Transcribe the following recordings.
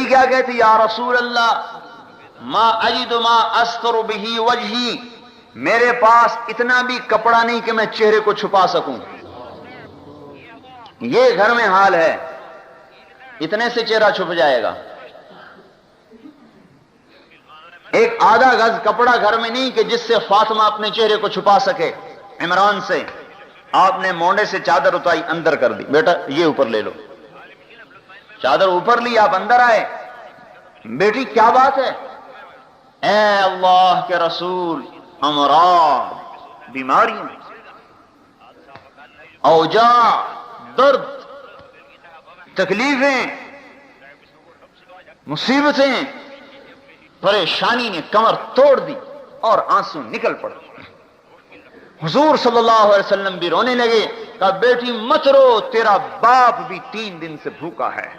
بیٹی کیا کہتی؟ یا رسول اللہ ما اجد ما استر به وجہی، میرے پاس اتنا بھی کپڑا نہیں کہ میں چہرے کو چھپا سکوں. یہ گھر میں حال ہے، اتنے سے چہرہ چھپ جائے گا. ایک آدھا گز کپڑا گھر میں نہیں کہ جس سے فاطمہ اپنے چہرے کو چھپا سکے. عمران سے آپ نے مونڈے سے چادر اتاری اندر کر دی، بیٹا یہ اوپر لے لو. چادر اوپر لی، آپ اندر آئے. بیٹی کیا بات ہے؟ اے اللہ کے رسول، امراض، بیماریاں، اوجاع، درد، تکلیفیں، مصیبتیں، پریشانی نے کمر توڑ دی اور آنسو نکل پڑے. حضور صلی اللہ علیہ وسلم بھی رونے لگے. کہا بیٹی مت رو، تیرا باپ بھی 3 دن سے بھوکا ہے.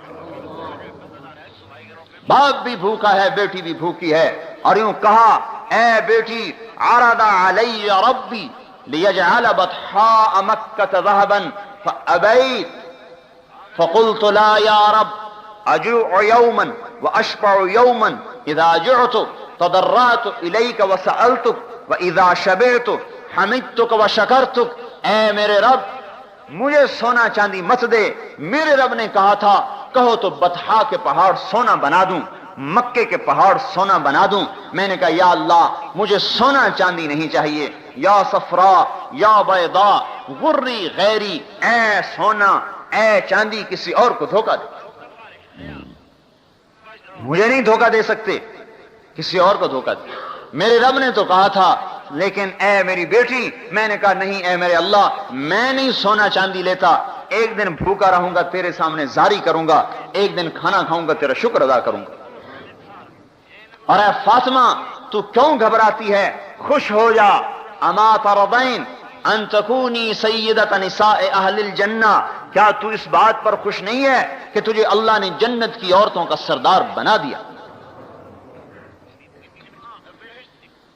باپ بھی بھوکا ہے، بیٹی بھی بھوکی ہے. اور یوں کہا اے بیٹی عرض علی ربی لیجعل بطحاء مکہ ذهبا فابیت فقلت لا یا رب اجوع یوما واشبع یوما اذا جعت تضرعت الیک وسألتک واذا شبعت حمدتک وشکرتک. اے میرے رب مجھے سونا چاندی مت دے. میرے رب نے کہا تھا کہو تو بطحا کے پہاڑ سونا بنا دوں، مکے کے پہاڑ سونا بنا دوں. میں نے کہا یا اللہ مجھے سونا چاندی نہیں چاہیے. یا صفرا یا بیضا غری غیری، اے سونا اے چاندی کسی اور کو دھوکہ دے، مجھے نہیں دھوکہ دے سکتے، کسی اور کو دھوکہ دے. میرے رب نے تو کہا تھا، لیکن اے میری بیٹی میں نے کہا نہیں اے میرے اللہ میں نہیں سونا چاندی لیتا. ایک دن بھوکا رہوں گا تیرے سامنے زاری کروں گا، ایک دن کھانا کھاؤں گا تیرا شکر ادا کروں گا. اور اے فاطمہ تو کیوں گھبراتی ہے؟ خوش ہو جا. اما ترضین ان تکونی سیدۃ نساء اہل الجنہ، کیا تو اس بات پر خوش نہیں ہے کہ تجھے اللہ نے جنت کی عورتوں کا سردار بنا دیا؟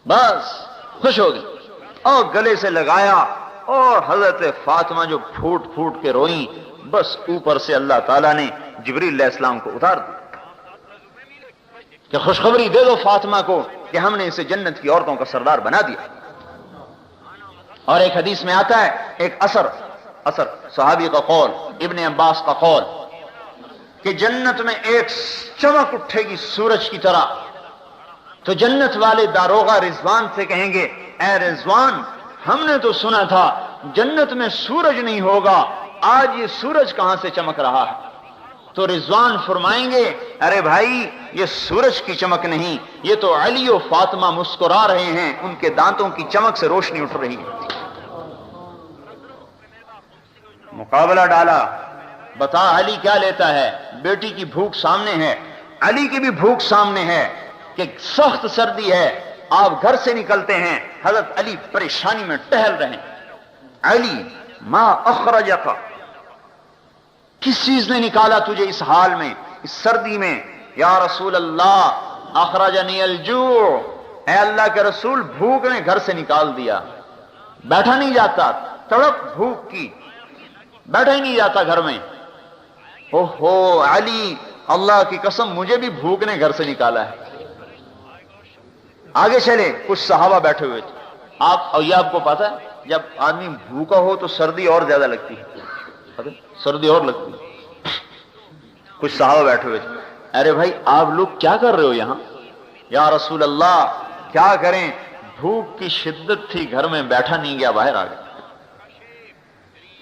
بس خوش ہو گئی اور گلے سے لگایا. اور حضرت فاطمہ جو پھوٹ پھوٹ کے روئیں، بس اوپر سے اللہ تعالیٰ نے جبریل علیہ السلام کو اتار دیا کہ خوشخبری دے دو فاطمہ کو کہ ہم نے اسے جنت کی عورتوں کا سردار بنا دیا. اور ایک حدیث میں آتا ہے، ایک اثر صحابی کا قول، ابن عباس کا قول، کہ جنت میں ایک چمک اٹھے گی سورج کی طرح. تو جنت والے داروغہ رضوان سے کہیں گے اے رضوان ہم نے تو سنا تھا جنت میں سورج نہیں ہوگا، آج یہ سورج کہاں سے چمک رہا ہے؟ تو رضوان فرمائیں گے ارے بھائی یہ سورج کی چمک نہیں، یہ تو علی و فاطمہ مسکرا رہے ہیں، ان کے دانتوں کی چمک سے روشنی اٹھ رہی ہے. مقابلہ ڈالا، بتا علی کیا لیتا ہے؟ بیٹی کی بھوک سامنے ہے، علی کی بھی بھوک سامنے ہے کہ سخت سردی ہے. آپ گھر سے نکلتے ہیں، حضرت علی پریشانی میں ٹہل رہے ہیں. علی ما اخرجک، کس چیز نے نکالا تجھے اس حال میں، اس سردی میں؟ یا رسول اللہ اخرجنی الجوع، اے اللہ کے رسول بھوک نے گھر سے نکال دیا، بیٹھا نہیں جاتا، تڑپ بھوک کی، بیٹھا ہی نہیں جاتا گھر میں. اوہو علی اللہ کی قسم مجھے بھی بھوک نے گھر سے نکالا ہے. آگے چلے، کچھ صحابہ بیٹھے ہوئے تھے. اور یہ آپ کو پتا ہے جب آدمی بھوکا ہو تو سردی اور زیادہ لگتی ہے، سردی اور لگتی ہے. کچھ صحابہ بیٹھے ہوئے تھے. ارے بھائی آپ لوگ کیا کر رہے ہو یہاں؟ یا رسول اللہ کیا کریں، بھوک کی شدت تھی گھر میں بیٹھا نہیں گیا، باہر آ گیا.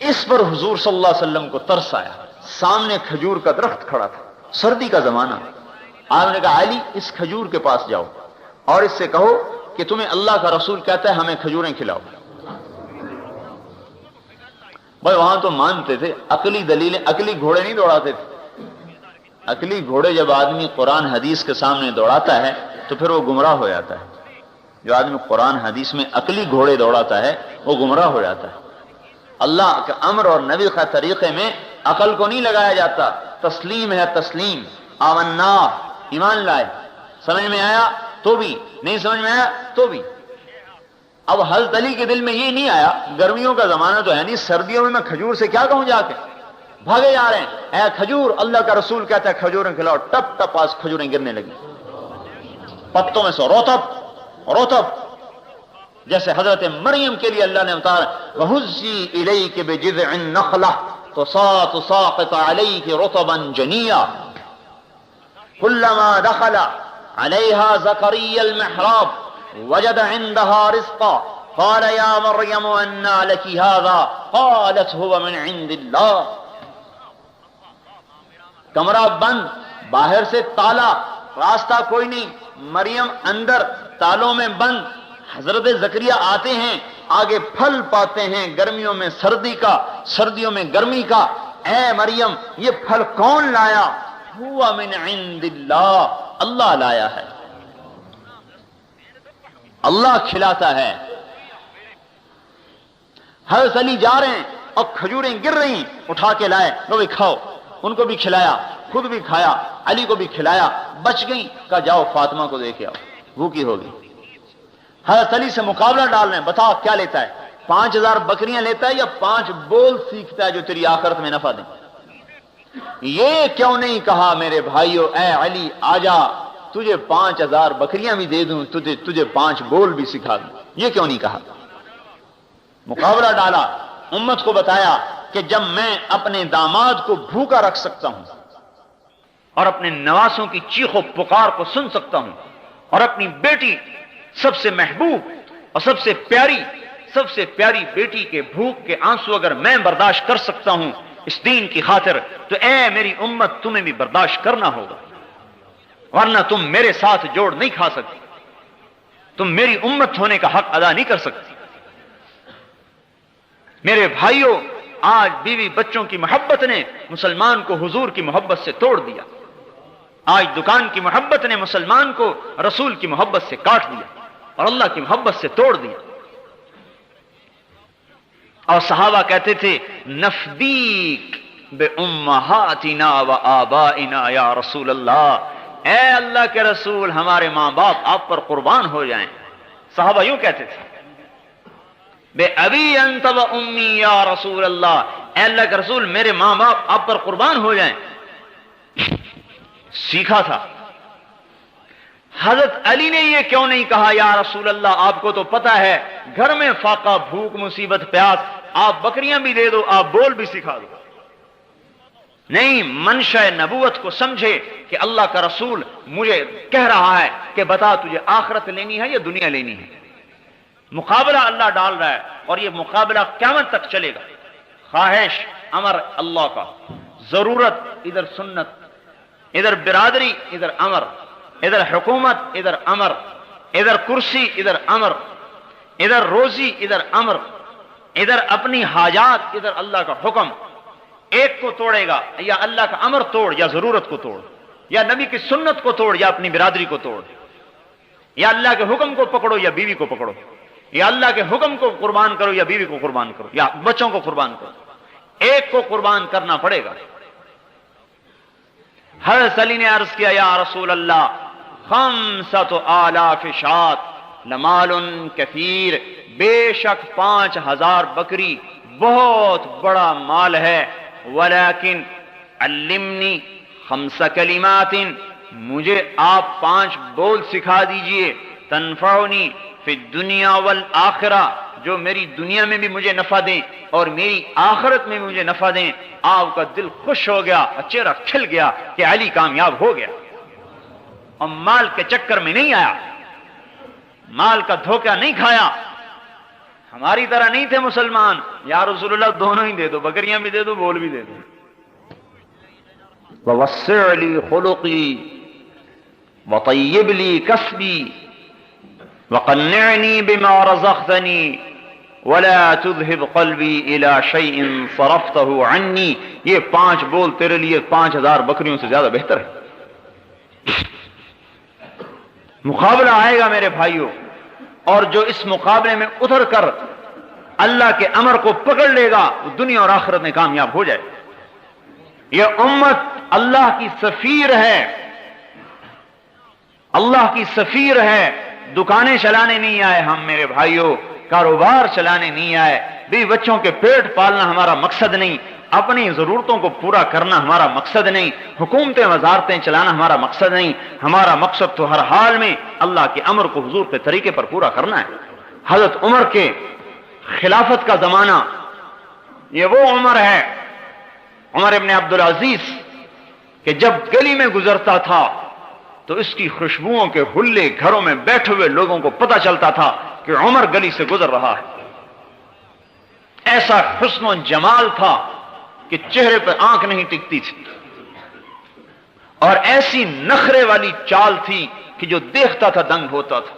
اس پر حضور صلی اللہ علیہ وسلم کو ترس آیا. سامنے کھجور کا درخت کھڑا تھا، سردی کا زمانہ. آپ نے کہا علی اس کھجور کے پاس جاؤ اور اس سے کہو کہ تمہیں اللہ کا رسول کہتا ہے ہمیں کھجوریں کھلاؤ. بھائی وہاں تو مانتے تھے، عقلی دلیلیں، عقلی گھوڑے نہیں دوڑاتے تھے. عقلی گھوڑے جب آدمی قرآن حدیث کے سامنے دوڑاتا ہے تو پھر وہ گمراہ ہو جاتا ہے. جو آدمی قرآن حدیث میں عقلی گھوڑے دوڑاتا ہے وہ گمراہ ہو جاتا ہے. اللہ کے امر اور نبی کے طریقے میں عقل کو نہیں لگایا جاتا. تسلیم ہے تسلیم، آمنا ایمان لائے، سمجھ میں آیا تو بھی، نہیں سمجھ میں آیا تو بھی. اب حضرت علی کے دل میں یہ نہیں آیا، گرمیوں کا زمانہ تو ہے نہیں، سردیوں میں کھجور سے کیا کہوں جا کے. بھاگے جا رہے ہیں، اے کھجور، اللہ کا رسول کہتا ہے کھجوریں کھلاؤ، ٹپ ٹپ آج کھجوریں گرنے لگی پتوں میں سے، روتب روتب، جیسے حضرت مریم کے لیے اللہ نے اتارا وَهُزِّي إِلَيْكِ بِجِذْعِ النَّخْلَةِ تُسَاقِطُ عَلَيْكِ رُطَبًا جَنِيًّا كُلَّمَا دَخَلَ عَلَيْهَا زَكَرِيَّا الْمِحْرَابَ وَجَدَ عِندَهَا رِزْقًا قَالَ يَا مَرْيَمُ أَنَّىٰ لَكِ هَٰذَا قَالَتْ هُوَ مِنْ عِندِ اللَّهِ۔ کمرہ بند، باہر سے تالا، راستہ کوئی نہیں، مریم اندر تالوں میں بند، حضرت زکریا آتے ہیں، آگے پھل پاتے ہیں، گرمیوں میں سردی کا، سردیوں میں گرمی کا، اے مریم یہ پھل کون لایا؟ ہوا من عند اللہ، اللہ لایا ہے، اللہ کھلاتا ہے۔ حضرت علی جا رہے ہیں اور کھجوریں گر رہی، اٹھا کے لائے، لو بھی کھاؤ، ان کو بھی کھلایا، خود بھی کھایا، علی کو بھی کھلایا، بچ گئی، کہا جاؤ فاطمہ کو دے کے آؤ، بھوکی ہوگی۔ حضرت علی سے مقابلہ ڈال رہے ہیں، بتاؤ کیا لیتا ہے، 5000 بکریاں لیتا ہے یا 5 بول سیکھتا ہے جو تیری آخرت میں نفع دیں؟ یہ کیوں نہیں کہا میرے بھائیو اے علی آجا تجھے 5000 بکریاں بھی دے دوں، تجھے 5 بول بھی سکھا دوں، یہ کیوں نہیں کہا؟ مقابلہ ڈالا، امت کو بتایا کہ جب میں اپنے داماد کو بھوکا رکھ سکتا ہوں اور اپنے نواسوں کی چیخ و پکار کو سن سکتا ہوں اور اپنی بیٹی سب سے محبوب اور سب سے پیاری بیٹی کے بھوک کے آنسو اگر میں برداشت کر سکتا ہوں اس دین کی خاطر، تو اے میری امت تمہیں بھی برداشت کرنا ہوگا، ورنہ تم میرے ساتھ جوڑ نہیں کھا سکتی، تم میری امت ہونے کا حق ادا نہیں کر سکتی۔ میرے بھائیوں، آج بیوی بچوں کی محبت نے مسلمان کو حضور کی محبت سے توڑ دیا، آج دکان کی محبت نے مسلمان کو رسول کی محبت سے کاٹ دیا اور اللہ کی محبت سے توڑ دیا۔ اور صحابہ کہتے تھے نفدیک بأمہاتنا و آبائنا یا رسول اللہ، اے اللہ کے رسول ہمارے ماں باپ آپ پر قربان ہو جائیں۔ صحابہ یوں کہتے تھے بے ابی انت و امی یا رسول اللہ، اے اللہ کے رسول میرے ماں باپ آپ پر قربان ہو جائیں۔ سیکھا تھا۔ حضرت علی نے یہ کیوں نہیں کہا یا رسول اللہ آپ کو تو پتہ ہے گھر میں فاقہ، بھوک، مصیبت، پیاس، آپ بکریاں بھی دے دو، آپ بول بھی سکھا دو؟ نہیں، منشا نبوت کو سمجھے کہ اللہ کا رسول مجھے کہہ رہا ہے کہ بتا تجھے آخرت لینی ہے یا دنیا لینی ہے۔ مقابلہ اللہ ڈال رہا ہے اور یہ مقابلہ قیامت تک چلے گا۔ خواہش، امر اللہ کا، ضرورت ادھر سنت، ادھر برادری ادھر امر، ادھر حکومت ادھر امر، ادھر کرسی ادھر امر، ادھر روزی ادھر امر، ادھر اپنی حاجات ادھر اللہ کا حکم۔ ایک کو توڑے گا، یا اللہ کا امر توڑ یا ضرورت کو توڑ، یا نبی کی سنت کو توڑ یا اپنی برادری کو توڑ، یا اللہ کے حکم کو پکڑو یا بیوی کو پکڑو، یا اللہ کے حکم کو قربان کرو یا بیوی کو قربان کرو یا بچوں کو قربان کرو، ایک کو قربان کرنا پڑے گا۔ حضرت علی نے عرض کیا یا رسول اللہ 5,000 شاۃ لمال کثیر، بے شک 5000 بکری بہت بڑا مال ہے، ولیکن علمنی 5 کلمات، مجھے آپ 5 بول سکھا دیجئے، تنفعنی فی الدنیا والآخرہ، جو میری دنیا میں بھی مجھے نفع دیں اور میری آخرت میں بھی مجھے نفع دیں۔ آپ کا دل خوش ہو گیا اور چہرہ کھل گیا کہ علی کامیاب ہو گیا اور مال کے چکر میں نہیں آیا، مال کا دھوکہ نہیں کھایا۔ ہماری طرح نہیں تھے مسلمان، یا رسول اللہ دونوں ہی دے دو، بکریاں بھی دے دو، بول بھی دے دو۔ ووسع لی خلقی وطیب لی کسبی وقنعنی بما رزقتنی ولا تذهب قلبی الى شیء صرفته عنی۔ یہ 5 بول تیرے لیے 5000 بکریوں سے زیادہ بہتر ہے۔ مقابلہ آئے گا میرے بھائیوں، اور جو اس مقابلے میں اتر کر اللہ کے امر کو پکڑ لے گا وہ دنیا اور آخرت میں کامیاب ہو جائے۔ یہ امت اللہ کی سفیر ہے، اللہ کی سفیر ہے۔ دکانیں چلانے نہیں آئے ہم میرے بھائیوں، کاروبار چلانے نہیں آئے، بھی بچوں کے پیٹ پالنا ہمارا مقصد نہیں، اپنی ضرورتوں کو پورا کرنا ہمارا مقصد نہیں، حکومتیں وزارتیں چلانا ہمارا مقصد نہیں، ہمارا مقصد تو ہر حال میں اللہ کے امر کو حضور کے طریقے پر پورا کرنا ہے۔ حضرت عمر کے خلافت کا زمانہ یہ وہ عمر ہے، عمر ابن عبدالعزیز، کہ جب گلی میں گزرتا تھا تو اس کی خوشبوؤں کے حلے گھروں میں بیٹھے ہوئے لوگوں کو پتہ چلتا تھا کہ عمر گلی سے گزر رہا ہے۔ ایسا حسن و جمال تھا کہ چہرے پہ آنکھ نہیں ٹکتی تھی، اور ایسی نخرے والی چال تھی کہ جو دیکھتا تھا دنگ ہوتا تھا،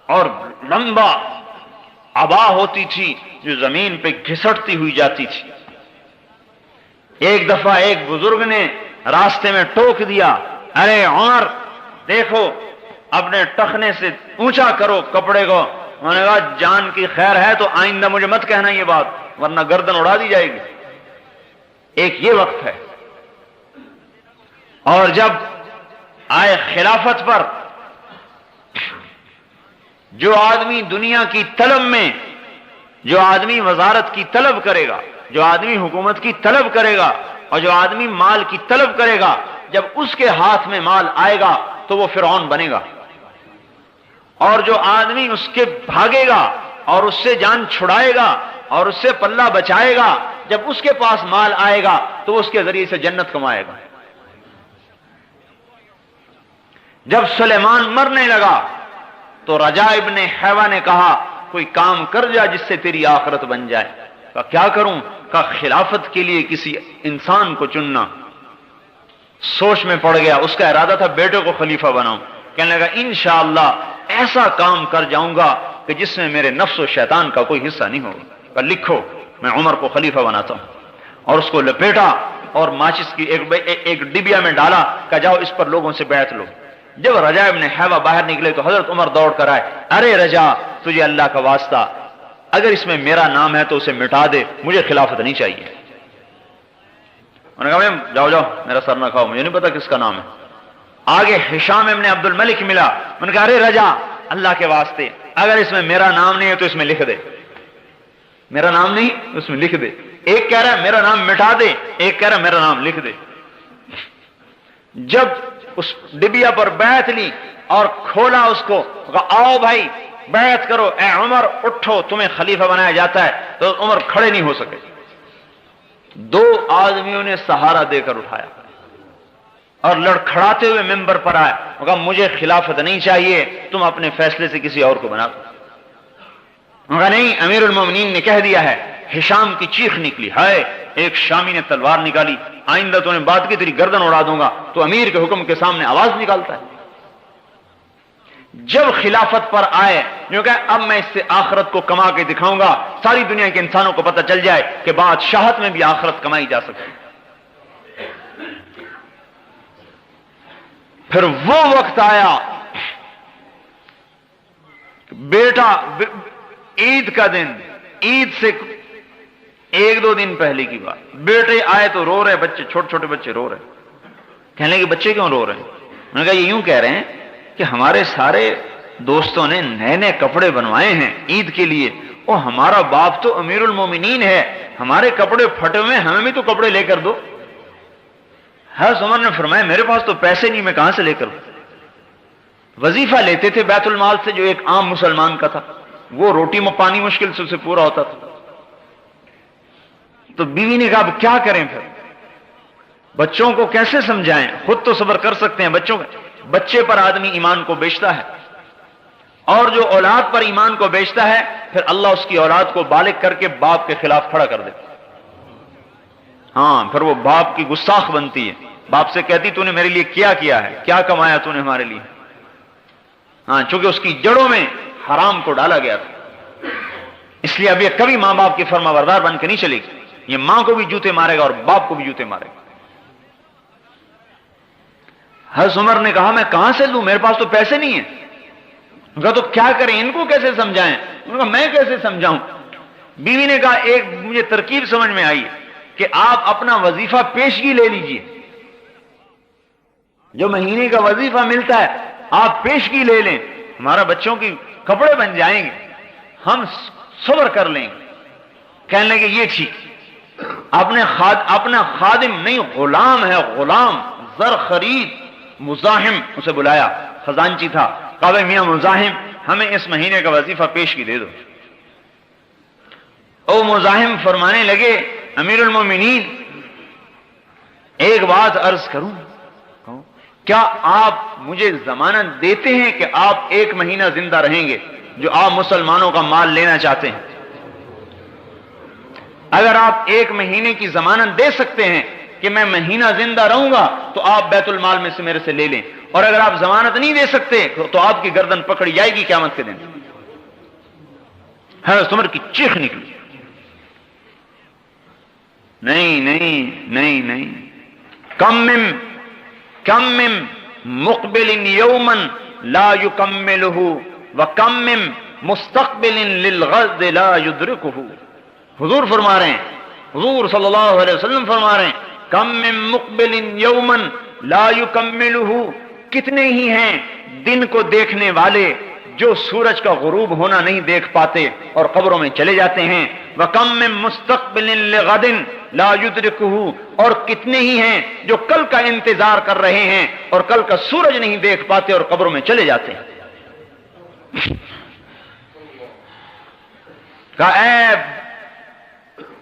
اور لمبا عبا ہوتی تھی جو زمین پہ گھسٹتی ہوئی جاتی تھی۔ ایک دفعہ ایک بزرگ نے راستے میں ٹوک دیا، ارے عمر دیکھو اپنے ٹخنے سے اونچا کرو کپڑے کو۔ انہوں نے کہا جان کی خیر ہے تو آئندہ مجھے مت کہنا یہ بات، ورنہ گردن اڑا دی جائے گی۔ ایک یہ وقت ہے۔ اور جب آئے خلافت پر، جو آدمی دنیا کی طلب میں، جو آدمی وزارت کی طلب کرے گا، جو آدمی حکومت کی طلب کرے گا، اور جو آدمی مال کی طلب کرے گا، جب اس کے ہاتھ میں مال آئے گا تو وہ فرعون بنے گا، اور جو آدمی اس کے بھاگے گا اور اس سے جان چھڑائے گا اور اس سے پلہ بچائے گا، جب اس کے پاس مال آئے گا تو وہ اس کے ذریعے سے جنت کمائے گا۔ جب سلیمان مرنے لگا تو رجاء ابن حیوہ نے کہا کوئی کام کر جا جس سے تیری آخرت بن جائے۔ کہا کیا کروں؟ کہا خلافت کے لیے کسی انسان کو چننا۔ سوچ میں پڑ گیا، اس کا ارادہ تھا بیٹے کو خلیفہ بناؤں۔ کہنے لگا انشاءاللہ ایسا کام کر جاؤں گا کہ جس میں میرے نفس و شیطان کا کوئی حصہ نہیں ہوگا۔ کہا لکھو میں عمر کو خلیفہ بناتا ہوں، اور اس کو لپیٹا اور ماچس کی ایک ڈبیا میں ڈالا، کہا جاؤ اس پر لوگوں سے بیعت لو۔ جب رجاء ابن حیوہ باہر نکلے تو حضرت عمر دوڑ کر آئے، ارے رجاء تجھے اللہ کا واسطہ، اگر اس میں میرا نام ہے تو اسے مٹا دے، مجھے خلافت نہیں چاہیے۔ انہوں نے کہا جاؤ جاؤ میرا سر نہ کھاؤ، مجھے نہیں پتا کس کا نام ہے۔ آگے ہشام ابن عبد الملک ملا، انہوں نے کہا ارے رجاء اللہ کے واسطے اگر اس میں میرا نام نہیں ہے تو اس میں لکھ دے، میرا نام نہیں اس میں لکھ دے۔ ایک کہہ رہا ہے میرا نام مٹا دے، ایک کہہ رہا ہے میرا نام لکھ دے۔ جب اس ڈبیا پر بیعت لی اور کھولا اس کو، کہا آؤ بھائی بیعت کرو، اے عمر اٹھو تمہیں خلیفہ بنایا جاتا ہے، تو عمر کھڑے نہیں ہو سکے۔ دو آدمیوں نے سہارا دے کر اٹھایا اور لڑکھڑاتے ہوئے ممبر پر آئے، کہا مجھے خلافت نہیں چاہیے، تم اپنے فیصلے سے کسی اور کو بنا دو۔ کہا نہیں امیر المومنین نے کہہ دیا ہے۔ ہشام کی چیخ نکلی، ہائے ایک شامی نے تلوار نکالی، آئندہ تو نے بات کی تیری گردن اڑا دوں گا، تو امیر کے حکم کے سامنے آواز نکالتا ہے۔ جب خلافت پر آئے جو کہ اب میں اس سے آخرت کو کما کے دکھاؤں گا، ساری دنیا کے انسانوں کو پتہ چل جائے کہ بادشاہت میں بھی آخرت کمائی جا سکتی۔ پھر وہ وقت آیا، بیٹا عید کا دن، عید سے ایک دو دن پہلے کی بات، بیٹے آئے تو رو رہے بچے، چھوٹے چھوٹے بچے رو رہے۔ کہنے لگے بچے کیوں رو رہے ہیں؟ انہوں نے کہا یہ یوں کہہ رہے ہیں کہ ہمارے سارے دوستوں نے نئے نئے کپڑے بنوائے ہیں عید کے لیے، اور ہمارا باپ تو امیر المومنین ہے، ہمارے کپڑے پھٹے ہوئے، ہمیں بھی تو کپڑے لے کر دو۔ حضرت عمر نے فرمایا میرے پاس تو پیسے نہیں، میں کہاں سے لے کر دوں؟ وظیفہ لیتے تھے بیت المال سے جو ایک عام مسلمان کا تھا، وہ روٹی میں پانی مشکل سے اسے پورا ہوتا تھا۔ تو بیوی نے کہا اب کیا کریں؟ پھر بچوں کو کیسے سمجھائیں؟ خود تو صبر کر سکتے ہیں، بچے پر آدمی ایمان کو بیچتا ہے، اور جو اولاد پر ایمان کو بیچتا ہے پھر اللہ اس کی اولاد کو بالغ کر کے باپ کے خلاف کھڑا کر دیتا۔ ہاں پھر وہ باپ کی گستاخ بنتی ہے، باپ سے کہتی تو نے میرے لیے کیا ہے، کیا کمایا تو نے ہمارے لیے؟ ہاں چونکہ اس کی جڑوں میں حرام کو ڈالا گیا تھا، اس لیے اب یہ کبھی ماں باپ کی فرما بردار بن کے نہیں چلے گی، یہ ماں کو بھی جوتے مارے گا اور باپ کو بھی جوتے مارے گا۔ حضرت عمر نے کہا میں کہاں سے لوں، میرے پاس تو پیسے نہیں ہیں۔ کہا تو کیا کریں، ان کو کیسے سمجھائیں؟ کہا میں کیسے سمجھاؤں؟ بیوی نے کہا ایک مجھے ترکیب سمجھ میں آئی کہ آپ اپنا وظیفہ پیشگی لے لیجئے، جو مہینے کا وظیفہ ملتا ہے آپ پیشگی لے لیں، ہمارا بچوں کی کپڑے بن جائیں گے، ہم صبر کر لیں گے۔ کہنے لگے یہ ٹھیک۔ اپنا خادم نہیں غلام ہے، غلام زر خرید، مزاحم اسے بلایا، خزانچی تھا، کہا میاں مزاحم ہمیں اس مہینے کا وظیفہ پیش کی دے دو۔ او مزاحم فرمانے لگے امیر المومنین ایک بات عرض کروں، کیا آپ مجھے ضمانت دیتے ہیں کہ آپ 1 مہینہ زندہ رہیں گے جو آپ مسلمانوں کا مال لینا چاہتے ہیں؟ اگر آپ 1 مہینے کی ضمانت دے سکتے ہیں کہ میں مہینہ زندہ رہوں گا تو آپ بیت المال میں سے میرے سے لے لیں، اور اگر آپ ضمانت نہیں دے سکتے تو آپ کی گردن پکڑی جائے گی قیامت کے دن۔ حضرت عمر کی چیخ نکلی، نہیں نہیں نہیں نہیں، کم من مقبل یوما لا یکملہ وکم من مستقبل للغد لا یدرکہ۔ حضور فرما رہے ہیں، حضور صلی اللہ علیہ وسلم فرما رہے ہیں، کم من مقبل یوما لا یکملہ، کتنے ہی ہیں دن کو دیکھنے والے جو سورج کا غروب ہونا نہیں دیکھ پاتے اور قبروں میں چلے جاتے ہیں، وَكَمْ مِن مُسْتَقْبِلٍ لِغَدٍ لَا يُدْرِكُهُ، اور کتنے ہی ہیں جو کل کا انتظار کر رہے ہیں اور کل کا سورج نہیں دیکھ پاتے اور قبروں میں چلے جاتے ہیں۔ کہا اے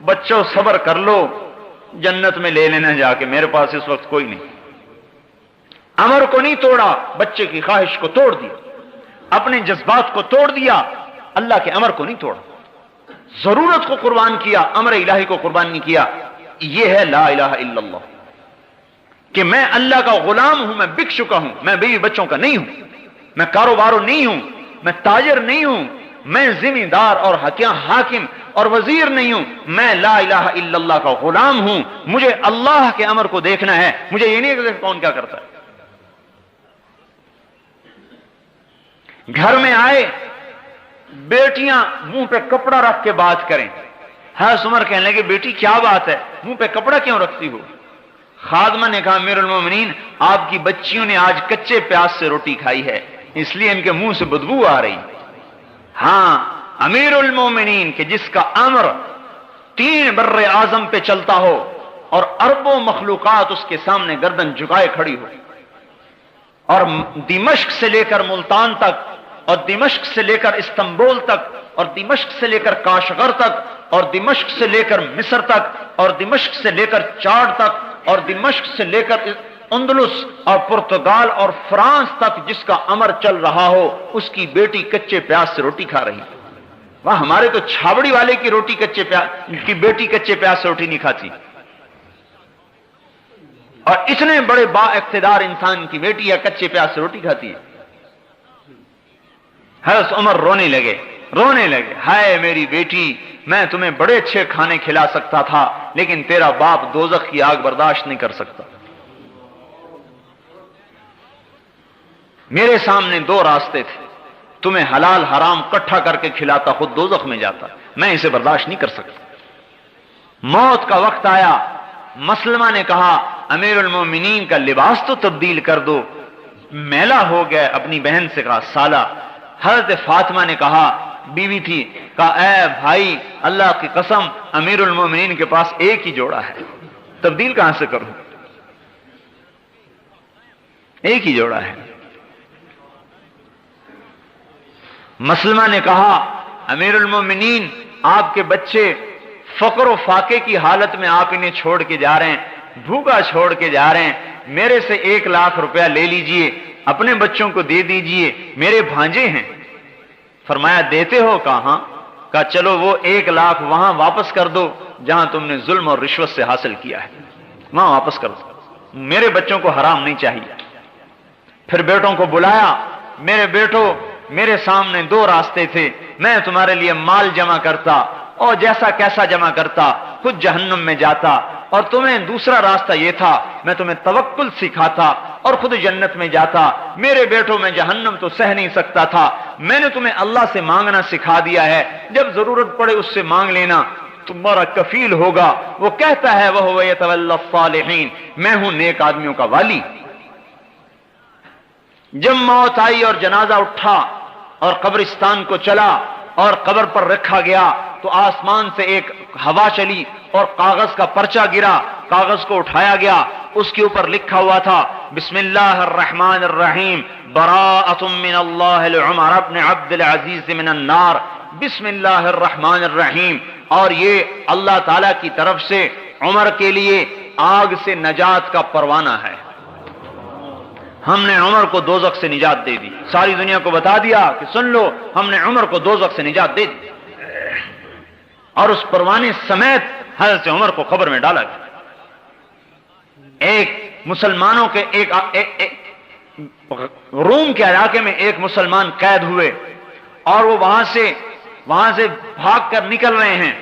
بچوں صبر کر لو، جنت میں لے لینا جا کے، میرے پاس اس وقت کوئی نہیں۔ امر کو نہیں توڑا، بچے کی خواہش کو توڑ دیا، اپنے جذبات کو توڑ دیا، اللہ کے امر کو نہیں توڑا، ضرورت کو قربان کیا، امر الہی کو قربان نہیں کیا۔ یہ ہے لا الہ الا اللہ، کہ میں اللہ کا غلام ہوں، میں بک چکا ہوں، میں بیوی بچوں کا نہیں ہوں، میں کاروباروں نہیں ہوں، میں تاجر نہیں ہوں، میں ذمہ دار اور حاکم اور وزیر نہیں ہوں، میں لا الہ الا اللہ کا غلام ہوں، مجھے اللہ کے امر کو دیکھنا ہے، مجھے یہ نہیں کہ کون کیا کرتا ہے۔ گھر میں آئے، بیٹیاں منہ پہ کپڑا رکھ کے بات کریں، حضرت عمر کہنے لگے بیٹی کیا بات ہے، منہ پہ کپڑا کیوں رکھتی ہو؟ خادمہ نے کہا امیر المومنین آپ کی بچیوں نے آج کچے پیاز سے روٹی کھائی ہے، اس لیے ان کے منہ سے بدبو آ رہی۔ ہاں امیر المومنین کہ جس کا امر 3 بر اعظم پہ چلتا ہو اور اربوں مخلوقات اس کے سامنے گردن جھکائے کھڑی ہو، اور دمشق سے لے کر ملتان تک، اور دمشق سے لے کر استنبول تک، اور دمشق سے لے کر کاشغر تک، اور دمشق سے لے کر مصر تک، اور دمشق سے لے کر چاڈ تک، اور دمشق سے لے کر اندلس اور پرتگال اور فرانس تک جس کا امر چل رہا ہو، اس کی بیٹی کچے پیاز سے روٹی کھا رہی ہے۔ وہاں ہمارے تو چھاوڑی والے کی بیٹی کچے پیاز سے روٹی نہیں کھاتی، اور اتنے بڑے با اقتدار انسان کی بیٹی یا کچے پیاز سے روٹی کھاتی ہے۔ حضرت عمر رونے لگے، ہائے میری بیٹی، میں تمہیں بڑے اچھے کھانے کھلا سکتا تھا لیکن تیرا باپ دوزخ کی آگ برداشت نہیں کر سکتا۔ میرے سامنے 2 راستے تھے، تمہیں حلال حرام کٹھا کر کے کھلاتا، خود دوزخ میں جاتا، میں اسے برداشت نہیں کر سکتا۔ موت کا وقت آیا، مسلمہ نے کہا امیر المومنین کا لباس تو تبدیل کر دو، میلا ہو گیا۔ اپنی بہن سے کہا سالہ۔ حضرت فاطمہ نے کہا، بیوی تھی، کہا اے بھائی اللہ کی قسم امیر المومنین کے پاس ایک ہی جوڑا ہے، تبدیل کہاں سے کروں، ایک ہی جوڑا ہے۔ مسلمہ نے کہا امیر المومنین آپ کے بچے فقر و فاقے کی حالت میں آپ انہیں چھوڑ کے جا رہے ہیں، بھوکا چھوڑ کے جا رہے ہیں، میرے سے 1 لاکھ روپیہ لے لیجئے، اپنے بچوں کو دے دیجئے، میرے بھانجے ہیں۔ فرمایا دیتے ہو؟ کہاں؟ کہا چلو وہ 1 لاکھ وہاں واپس کر دو جہاں تم نے ظلم اور رشوت سے حاصل کیا ہے، وہاں واپس کر دو، میرے بچوں کو حرام نہیں چاہیے۔ پھر بیٹوں کو بلایا، میرے بیٹوں میرے سامنے 2 راستے تھے، میں تمہارے لیے مال جمع کرتا اور جیسا کیسا جمع کرتا خود جہنم میں جاتا، اور تمہیں دوسرا راستہ یہ تھا میں تمہیں توکل سکھاتا اور خود جنت میں جاتا۔ میرے بیٹوں میں جہنم تو سہ نہیں سکتا تھا، میں نے تمہیں اللہ سے مانگنا سکھا دیا ہے، جب ضرورت پڑے اس سے مانگ لینا، تمہارا کفیل ہوگا۔ وہ کہتا ہے وَهُوَ يَتَوَلَّى الصَّالِحِينَ، میں ہوں نیک آدمیوں کا والی۔ جب موت آئی اور جنازہ اٹھا اور قبرستان کو چلا اور قبر پر رکھا گیا تو آسمان سے ایک ہوا چلی اور کاغذ کا پرچہ گرا، کاغذ کو اٹھایا گیا، اس کے اوپر لکھا ہوا تھا بسم اللہ الرحمن الرحیم براءۃ من اللہ لعمر بن عبد العزیز من النار، بسم اللہ الرحمن الرحیم، اور یہ اللہ تعالی کی طرف سے عمر کے لیے آگ سے نجات کا پروانہ ہے۔ ہم نے عمر کو دوزخ سے نجات دے دی، ساری دنیا کو بتا دیا کہ سن لو ہم نے عمر کو دوزخ سے نجات دے دی، اور اس پروانے سمیت حضرت عمر کو قبر میں ڈالا گیا۔ ایک مسلمانوں کے ایک روم کے علاقے میں ایک مسلمان قید ہوئے، اور وہ وہاں سے بھاگ کر نکل رہے ہیں،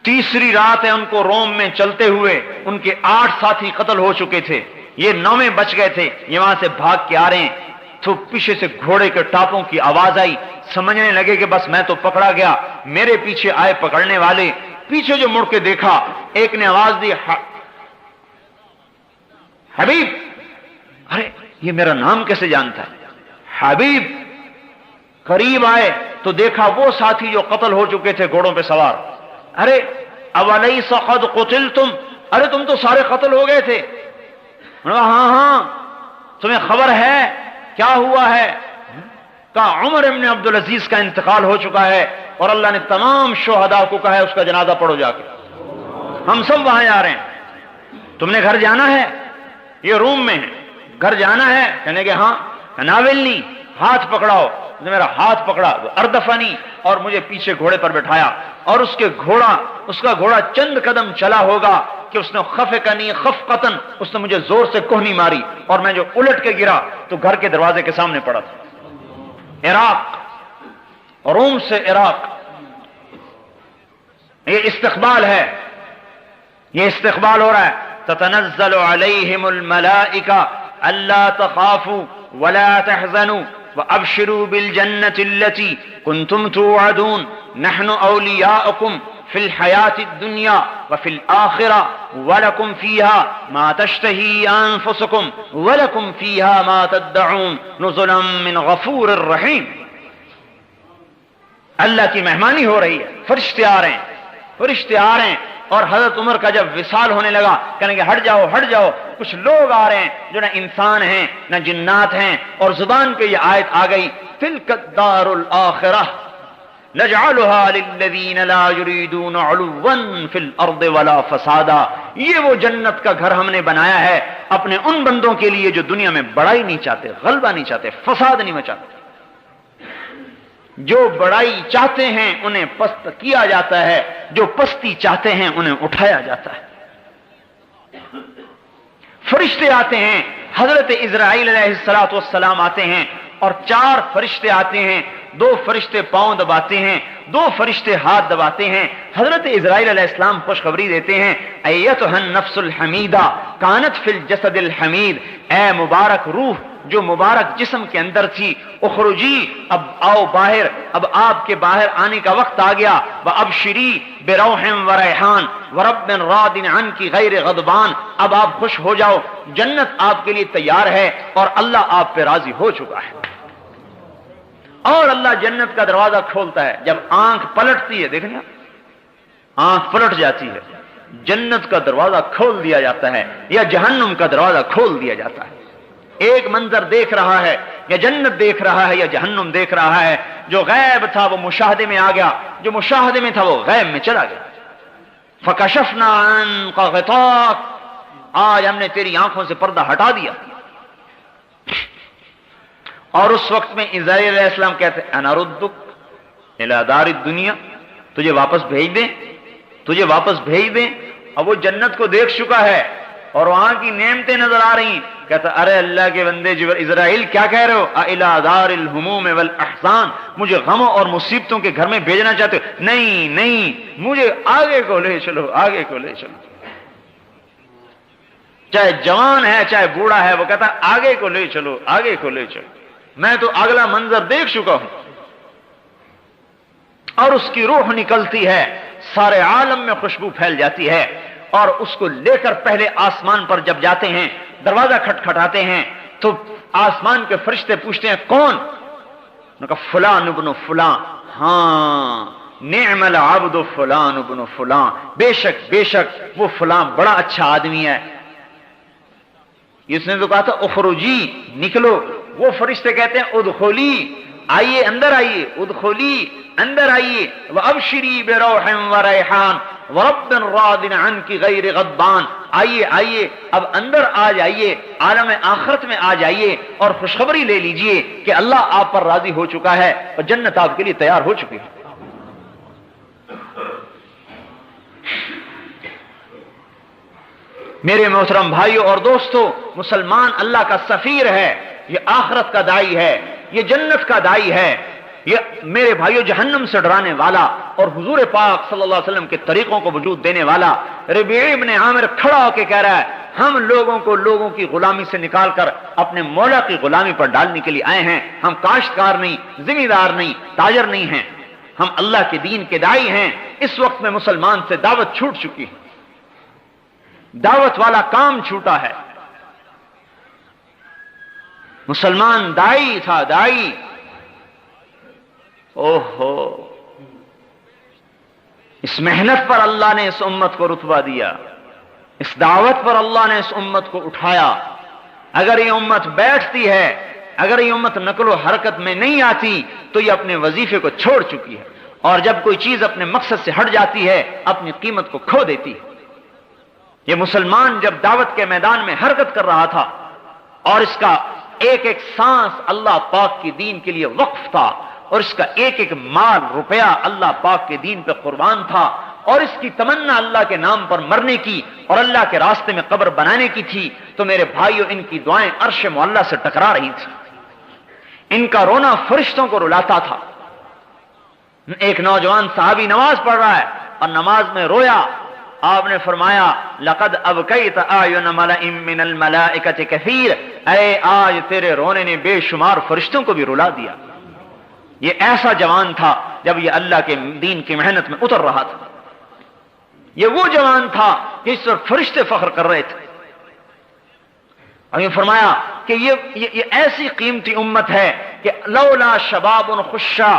تیسری رات ہے ان کو روم میں چلتے ہوئے، ان کے 8 ساتھی قتل ہو چکے تھے، یہ 9 بچ گئے تھے، یہ وہاں سے بھاگ کے آ رہے ہیں، تو پیچھے سے گھوڑے کے ٹاپوں کی آواز آئی، سمجھنے لگے کہ بس میں تو پکڑا گیا، میرے پیچھے آئے پکڑنے والے، پیچھے جو مڑ کے دیکھا ایک نے آواز دی حبیب، ارے یہ میرا نام کیسے جانتا ہے حبیب؟ قریب آئے تو دیکھا وہ ساتھی جو قتل ہو چکے تھے گھوڑوں پہ سوار، ارے اولیس قد قتلتم، ارے تم تو سارے قتل ہو گئے تھے؟ ہاں تمہیں خبر ہے کیا ہوا ہے؟ کہا عمر ابن عبد العزیز کا انتقال ہو چکا ہے، اور اللہ نے تمام شہداء کو کہا ہے اس کا جنازہ پڑھو جا کے، ہم سب وہاں جا رہے ہیں، تم نے گھر جانا ہے؟ یہ روم میں ہے، گھر جانا ہے؟ کہنے کہ ہاں، ناولنی، ہاتھ پکڑاؤ، میرا ہاتھ پکڑا، اردفنی، اور مجھے پیچھے گھوڑے پر بٹھایا، اور اس کا گھوڑا چند قدم چلا ہوگا کہ اس نے خفقنی خفقتن، اس نے مجھے زور سے کوہنی ماری، اور میں جو الٹ کے گرا تو گھر کے دروازے کے سامنے پڑا تھا۔ عراق، روم سے عراق، یہ استقبال ہے، یہ استقبال ہو رہا ہے۔ تتنزل علیہم الملائکہ الا تخافوا ولا تحزنوا وابشروا بالجنة التي كنتم توعدون نحن اولیاؤکم فی الحیاة الدنیا وفی الآخرہ ولکم فیہا ما تشتہی انفسکم ولکم فیہا ما تدعون نزلا من غفور الرحیم۔ اللہ کی مہمانی ہو رہی ہے، فرشتے آ رہے ہیں، اور حضرت عمر کا جب وصال ہونے لگا کہنے کہ ہٹ جاؤ، کچھ لوگ آ رہے ہیں جو نہ انسان ہیں نہ جنات ہیں، اور زبان پہ یہ آیت آ گئی تلک الدار الآخرہ نجعلها للذین لا یریدون علوا فی الارض ولا فسادا، یہ وہ جنت کا گھر ہم نے بنایا ہے اپنے ان بندوں کے لیے جو دنیا میں بڑائی نہیں چاہتے، غلبہ نہیں چاہتے، فساد نہیں مچاتے۔ جو بڑائی چاہتے ہیں انہیں پست کیا جاتا ہے، جو پستی چاہتے ہیں انہیں اٹھایا جاتا ہے۔ فرشتے آتے ہیں، حضرت اسرائیل علیہ السلام آتے ہیں، اور 4 فرشتے آتے ہیں، 2 فرشتے پاؤں دباتے ہیں، 2 فرشتے ہاتھ دباتے ہیں، حضرت اسرائیل علیہ السلام خوشخبری دیتے ہیں ایتھا النفس الحمیدہ کانت فی الجسد الحمید، اے مبارک روح جو مبارک جسم کے اندر تھی، اخرجی، اب آؤ باہر، اب آپ کے باہر آنے کا وقت آ گیا، وابشری بروح وریحان ورب راض عنک غیر غضبان، اب آپ خوش ہو جاؤ، جنت آپ کے لیے تیار ہے اور اللہ آپ پہ راضی ہو چکا ہے۔ اور اللہ جنت کا دروازہ کھولتا ہے، جب آنکھ پلٹتی ہے، دیکھیں آنکھ پلٹ جاتی ہے، جنت کا دروازہ کھول دیا جاتا ہے یا جہنم کا دروازہ کھول دیا جاتا ہے۔ ایک منظر دیکھ رہا ہے، یا جنت دیکھ رہا ہے یا جہنم دیکھ رہا ہے، جو غیب تھا وہ مشاہدے میں آ گیا، جو مشاہدے میں تھا وہ غیب میں چلا گیا۔ فکشفنا عنک غطاءک، آج ہم نے تیری آنکھوں سے پردہ ہٹا دیا۔ اور اس وقت میں اسرائیل علیہ السلام کہتے ہیں انا ردک الی دار الدنیا، تجھے واپس بھیج دیں۔ اب وہ جنت کو دیکھ چکا ہے اور وہاں کی نعمتیں نظر آ رہی، کہتا ارے اللہ کے بندے اسرائیل کیا کہہ رہے ہو، الی دار الہموم والاحزان، مجھے غموں اور مصیبتوں کے گھر میں بھیجنا چاہتے ہو؟ نہیں، مجھے آگے کو لے چلو۔ چاہے جوان ہے چاہے بوڑھا ہے، وہ کہتا آگے کو لے چلو، میں تو اگلا منظر دیکھ چکا ہوں۔ اور اس کی روح نکلتی ہے، سارے عالم میں خوشبو پھیل جاتی ہے، اور اس کو لے کر پہلے آسمان پر جب جاتے ہیں، دروازہ کھٹکھٹاتے ہیں تو آسمان کے فرشتے پوچھتے ہیں کون؟ انہوں نے کہا فلاں ابن فلاں، ہاں نعم العبد فلان ابن فلان، بے شک وہ فلاں بڑا اچھا آدمی ہے. اس نے تو کہا تھا اخرجی، نکلو. وہ فرشتے کہتے ہیں ادخلی، آئیے اندر آئیے، ادخلی اندر آئیے. وابشری بروح وریحان ورب راض عنک غیر غضبان، آئیے آئیے اب اندر آ جائیے، عالم آخرت میں آ جائیے اور خوشخبری لے لیجئے کہ اللہ آپ پر راضی ہو چکا ہے اور جنت آپ کے لیے تیار ہو چکی ہے. میرے محترم بھائیوں اور دوستو، مسلمان اللہ کا سفیر ہے، یہ آخرت کا داعی ہے، یہ جنت کا داعی ہے، یہ میرے بھائیوں جہنم سے ڈرانے والا اور حضور پاک صلی اللہ علیہ وسلم کے طریقوں کو وجود دینے والا. ربیع ابن عامر کھڑا ہو کے کہہ رہا ہے ہم لوگوں کی غلامی سے نکال کر اپنے مولا کی غلامی پر ڈالنے کے لیے آئے ہیں. ہم کاشتکار نہیں، ذمہ دار نہیں، تاجر نہیں ہیں، ہم اللہ کے دین کے داعی ہیں. اس وقت میں مسلمان سے دعوت چھوٹ چکی ہے، دعوت والا کام چھوٹا ہے. مسلمان داعی تھا، داعی. اوہو، اس محنت پر اللہ نے اس امت کو رتبہ دیا، اس دعوت پر اللہ نے اس امت کو اٹھایا. اگر یہ امت بیٹھتی ہے، اگر یہ امت نقل و حرکت میں نہیں آتی تو یہ اپنے وظیفے کو چھوڑ چکی ہے، اور جب کوئی چیز اپنے مقصد سے ہٹ جاتی ہے اپنی قیمت کو کھو دیتی ہے. یہ مسلمان جب دعوت کے میدان میں حرکت کر رہا تھا اور اس کا ایک ایک سانس اللہ پاک کی دین کے لیے وقف تھا، اور اس کا ایک ایک مال روپیہ اللہ پاک کے دین پہ قربان تھا، اور اس کی تمنا اللہ کے نام پر مرنے کی اور اللہ کے راستے میں قبر بنانے کی تھی، تو میرے بھائیوں ان کی دعائیں عرش معلیٰ سے ٹکرا رہی تھی، ان کا رونا فرشتوں کو رلاتا تھا. ایک نوجوان صحابی نماز پڑھ رہا ہے اور نماز میں رویا. آپ نے فرمایا لقد ابکیت اعین ملئ من الملائکۃ کثیر، اے آج تیرے رونے نے بے شمار فرشتوں کو بھی رلا دیا. یہ ایسا جوان تھا جب یہ اللہ کے دین کی محنت میں اتر رہا تھا. یہ وہ جوان تھا جس پر فرشتے فخر کر رہے تھے. اور یہ فرمایا کہ یہ ایسی قیمتی امت ہے کہ لولا شباب خشا،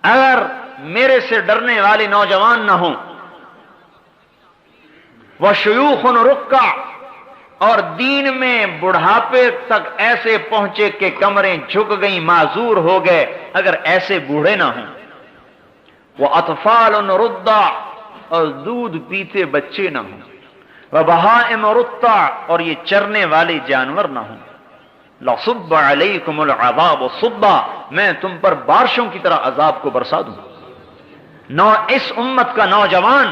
اگر میرے سے ڈرنے والے نوجوان نہ ہوں، وشیوخ رکع، اور دین میں بڑھاپے تک ایسے پہنچے کہ کمریں جھک گئیں، معذور ہو گئے، اگر ایسے بوڑھے نہ ہوں، وَأَطْفَالٌ رُضَّعٌ، اور دودھ پیتے بچے نہ ہوں، وَبَهَائِمُ رُتَّعٌ، اور یہ چرنے والے جانور نہ ہوں، لَصُبَّ عَلَيْكُمُ الْعَذَابُ صُبًّا، میں تم پر بارشوں کی طرح عذاب کو برسا دوں. اس امت کا نوجوان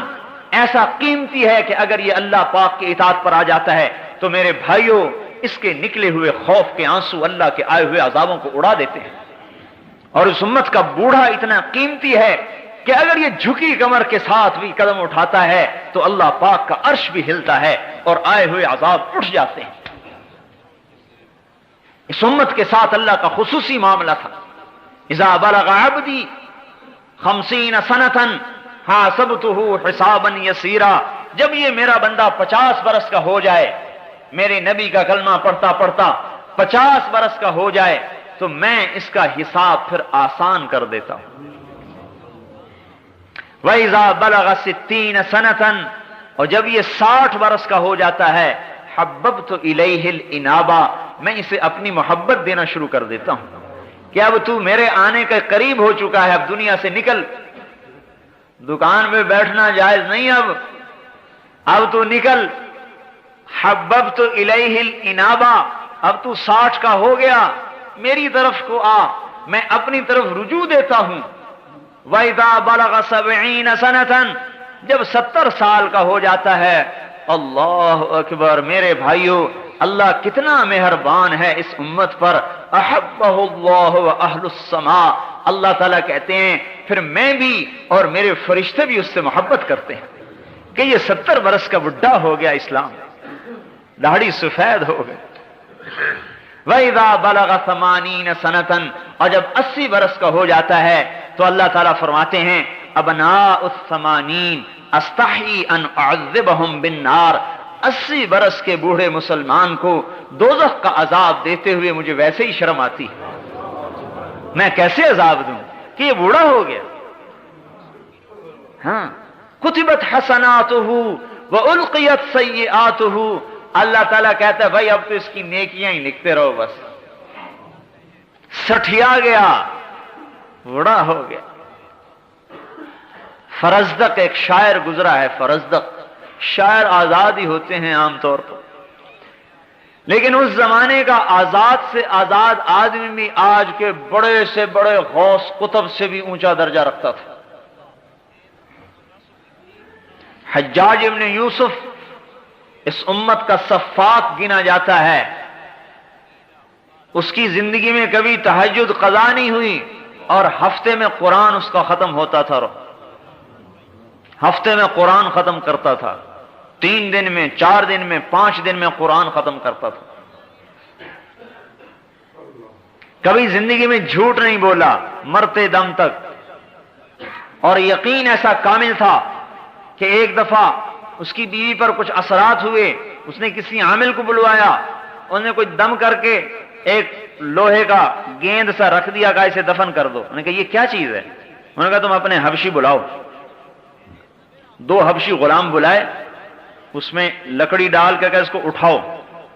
ایسا قیمتی ہے کہ اگر یہ اللہ پاک کی اطاعت پر آ جاتا ہے تو میرے بھائیوں اس کے نکلے ہوئے خوف کے آنسو اللہ کے آئے ہوئے عذابوں کو اڑا دیتے ہیں. اور اس امت کا بوڑھا اتنا قیمتی ہے کہ اگر یہ جھکی کمر کے ساتھ بھی قدم اٹھاتا ہے تو اللہ پاک کا عرش بھی ہلتا ہے اور آئے ہوئے عذاب اٹھ جاتے ہیں. اس امت کے ساتھ اللہ کا خصوصی معاملہ تھا. اذا بلغ عبدی 50 سنة حاسبته حسابا یسیرا، جب یہ میرا بندہ 50 برس کا ہو جائے، میرے نبی کا کلمہ پڑھتا پڑھتا 50 برس کا ہو جائے تو میں اس کا حساب پھر آسان کر دیتا ہوں. وَإِذَا بَلَغَ 60 سَنَةً، اور جب یہ 60 برس کا ہو جاتا ہے، حَبَّبْتُ إِلَيْهِ الْإِنَابَةَ، میں اسے اپنی محبت دینا شروع کر دیتا ہوں کہ اب تو میرے آنے کے قریب ہو چکا ہے، اب دنیا سے نکل، دکان میں بیٹھنا جائز نہیں، اب تو نکل. حببت الیہ الانابہ، اب تو 60 کا ہو گیا، میری طرف کو آ، میں اپنی طرف رجوع دیتا ہوں. وَإِذَا بَلَغَ 70 سَنَةً، جب 70 سال کا ہو جاتا ہے، اللہ اکبر، میرے بھائیوں اللہ کتنا مہربان ہے اس امت پر. احبہ اللہ واہل السماء، اللہ تعالیٰ کہتے ہیں پھر میں بھی اور میرے فرشتے بھی اس سے محبت کرتے ہیں کہ یہ 70 برس کا بڈھا ہو گیا، اسلام داڑھی سفید ہو گئی. وَإِذَا بَلَغَ 80 سَنَةً، اور جب 80 برس کا ہو جاتا ہے تو اللہ تعالیٰ فرماتے ہیں ابناء الثمانین استحی ان اعذبہم بالنار، 80 برس کے بوڑھے مسلمان کو دوزخ کا عذاب دیتے ہوئے مجھے ویسے ہی شرم آتی، میں کیسے عذاب دوں. کہ یہ بوڑھا ہو گیا. ہاں کتبت حسناتہ والقیت سیئاتہ. اللہ تعالیٰ کہتا ہے بھائی اب تو اس کی نیکیاں ہی لکھتے رہو بس. سٹھیا گیا, بوڑھا ہو گیا. فرزدق ایک شاعر گزرا ہے. فرزدق شاعر آزاد ہی ہوتے ہیں عام طور پر, لیکن اس زمانے کا آزاد سے آزاد آدمی بھی آج کے بڑے سے بڑے غوث قطب سے بھی اونچا درجہ رکھتا تھا. حجاج ابن یوسف اس امت کا سفاک گنا جاتا ہے. اس کی زندگی میں کبھی تہجد قضا نہیں ہوئی اور ہفتے میں قرآن اس کا ختم ہوتا تھا. ہفتے میں قرآن ختم کرتا تھا, 3 دن میں, 4 دن میں, 5 دن میں قرآن ختم کرتا تھا. کبھی زندگی میں جھوٹ نہیں بولا مرتے دم تک. اور یقین ایسا کامل تھا کہ ایک دفعہ اس کی بیوی پر کچھ اثرات ہوئے, اس نے کسی عامل کو بلوایا, انہوں نے کوئی دم کر کے ایک لوہے کا گیند سا رکھ دیا, کہا اسے دفن کر دو. انہوں نے کہا یہ کیا چیز ہے؟ انہوں نے کہا تم اپنے حبشی بلاؤ. 2 حبشی غلام بلائے, اس میں لکڑی ڈال کر اس کو اٹھاؤ.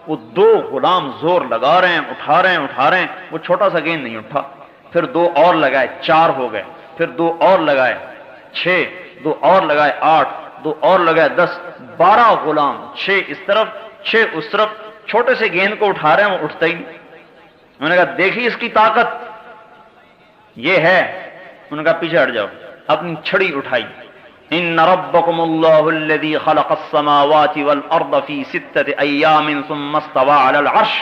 وہ 2 غلام زور لگا رہے ہیں, اٹھا رہے ہیں, وہ چھوٹا سا گیند نہیں اٹھا. پھر 2 اور لگائے, 4 ہو گئے. پھر 2 اور لگائے, 6, 2 اور لگائے 8, 2 اور لگائے 10, 12 غلام, 6 اس طرف 6 اس طرف, چھوٹے سے گیند کو اٹھا رہے ہیں, وہ اٹھتا ہی نہیں. انہوں نے کہا دیکھیے اس کی طاقت یہ ہے. انہوں نے کہا پیچھے ہٹ جاؤ. اپنی چھڑی اٹھائی. ان ربکم اللہ الذی خلق السماوات والارض فی 6 ایام ثم استوى علی العرش.